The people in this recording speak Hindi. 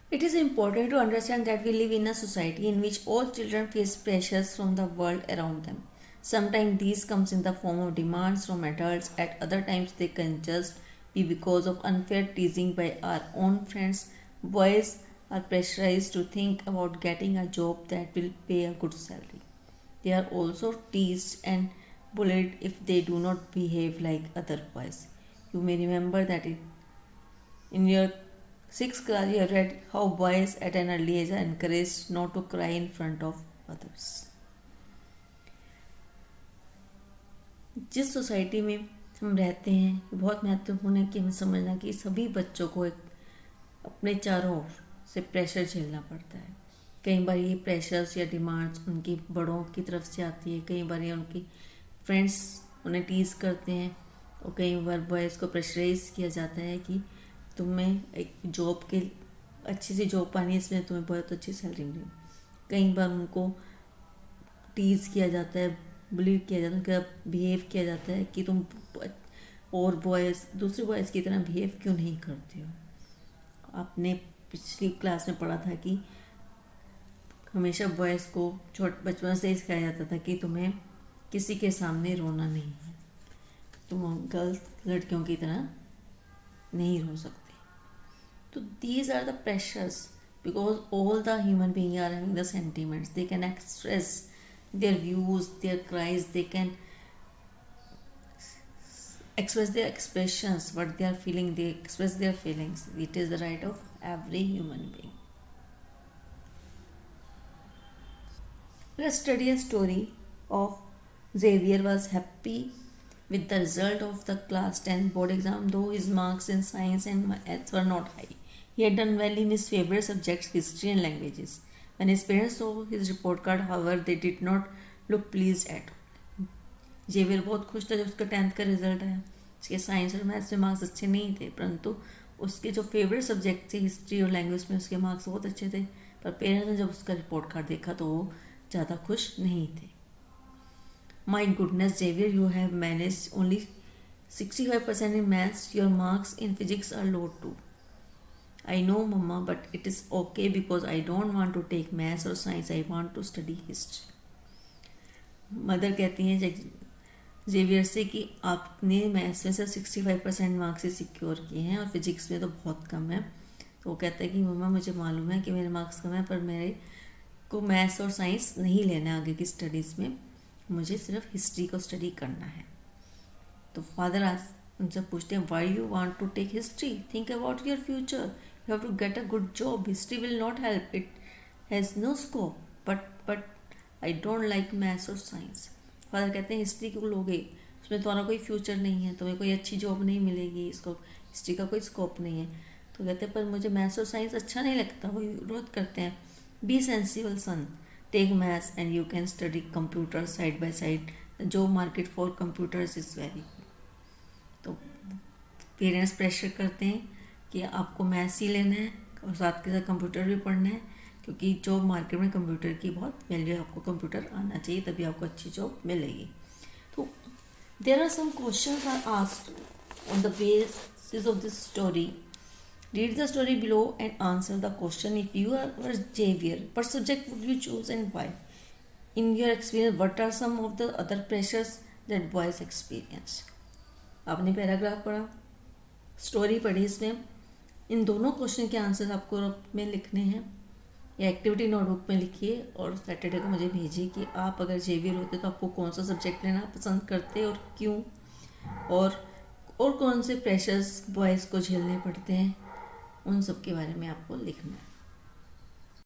It is important to understand that we live in a society in which all children face pressures from the world around them. Sometimes these comes in the form of demands from adults, at other times they can just be because of unfair teasing by our own friends. Boys are pressurized to think about getting a job that will pay a good salary. They are also teased and bullied if they do not behave like other boys. You may remember that in your sixth class you have read how boys at an early age are encouraged not to cry in front of others. जिस सोसाइटी में हम रहते हैं ये बहुत महत्वपूर्ण है कि हमें समझना कि सभी बच्चों को एक अपने चारों ओर से प्रेशर झेलना पड़ता है. कई बार ये प्रेशर्स या डिमांड्स उनकी बड़ों की तरफ से आती है, कई बार ये उनकी फ्रेंड्स उन्हें टीज करते हैं, और कई बार बॉयज़ को प्रेशराइज किया जाता है कि तुम्हें एक जॉब के अच्छी सी जॉब पानी है, इसमें तुम्हें बहुत अच्छी सैलरी मिलेगी. कई बार उनको टीज किया जाता है, बुली किया जाता है, उनका बिहेव किया जाता है कि तुम और बॉयज़ दूसरे बॉयज़ की तरह बिहेव क्यों नहीं करते हो. आपने पिछली क्लास में पढ़ा था कि हमेशा बॉयज़ को बचपन से ही सिखाया जाता था कि तुम्हें किसी के सामने रोना नहीं है, तुम गर्ल्स लड़कियों की तरह नहीं रो सकते. तो these are the pressures because all the human beings are having the sentiments. They can express their views, their cries, they can express their expressions, what they are feeling, they express their feelings. It is the right of every human being. Let's study a story of Xavier was happy with the result of the class 10 board exam, though his marks in science and maths were not high. He had done well in his favorite subjects, history and languages. When his parents saw his report card, however, they did not look pleased at all. Xavier बहुत खुश था जब उसका 10th का रिजल्ट आया. उसके साइंस और मैथ्स में मार्क्स अच्छे नहीं थे, परंतु उसके जो फेवरेट सब्जेक्ट थे हिस्ट्री और लैंग्वेज में उसके मार्क्स बहुत अच्छे थे. पर पेरेंट्स ने जब उसका रिपोर्ट कार्ड देखा तो वो ज़्यादा खुश नहीं थे. My goodness, Xavier, you have managed only 65% in maths. Your marks in physics are low too. I know, Mama, but it is okay because I don't want to take maths or science. I want to study history. Mother कहती हैं जेवियर से कि आपने मैथ्स में सिर्फ 65% मार्क्स ही सिक्योर किए हैं और फिजिक्स में तो बहुत कम है. तो वो कहता है कि मम्मा मुझे मालूम है कि मेरे मार्क्स कम है, पर मेरे को मैथ्स और साइंस नहीं लेना आगे की स्टडीज़ में, मुझे सिर्फ हिस्ट्री को स्टडी करना है. तो फादर आज उनसे पूछते हैं why you want to take history, think about your future, you have to get a good job, history will not help, it has no scope, but I don't like maths और साइंस. फादर कहते हैं हिस्ट्री क्यों लोगे, उसमें तुम्हारा कोई फ्यूचर नहीं है, तुम्हें कोई अच्छी जॉब नहीं मिलेगी, इसको हिस्ट्री का कोई स्कोप नहीं है. तो कहते हैं पर मुझे मैथ्स और साइंस अच्छा नहीं लगता. वो विरोध करते हैं. Be sensible son, take maths and you can study computer side by side. The job market for computers is very good. तो पेरेंट्स प्रेशर करते हैं कि आपको मैथ्स ही लेना है और साथ के साथ कंप्यूटर भी पढ़ना है, क्योंकि जॉब मार्केट में कंप्यूटर की बहुत वैल्यू है, आपको कंप्यूटर आना चाहिए तभी आपको अच्छी जॉब मिलेगी. तो there are some questions are asked on the basis of this story. Read the story below and answer the question. If you were Xavier, what subject would you choose and why? In your experience, what are some of the other pressures that boys experience? आपने पैराग्राफ पढ़ा, स्टोरी पढ़ी, इसमें इन दोनों क्वेश्चन के आंसर्स आपको में लिखने हैं या एक्टिविटी नोटबुक में लिखिए और सैटरडे को मुझे भेजिए कि आप अगर जेवियर होते तो आपको कौन सा सब्जेक्ट लेना पसंद करते और क्यों, और कौन से प्रेशर्स बॉयज़ को झेलने पड़ते हैं, उन सब के बारे में आपको लिखना है.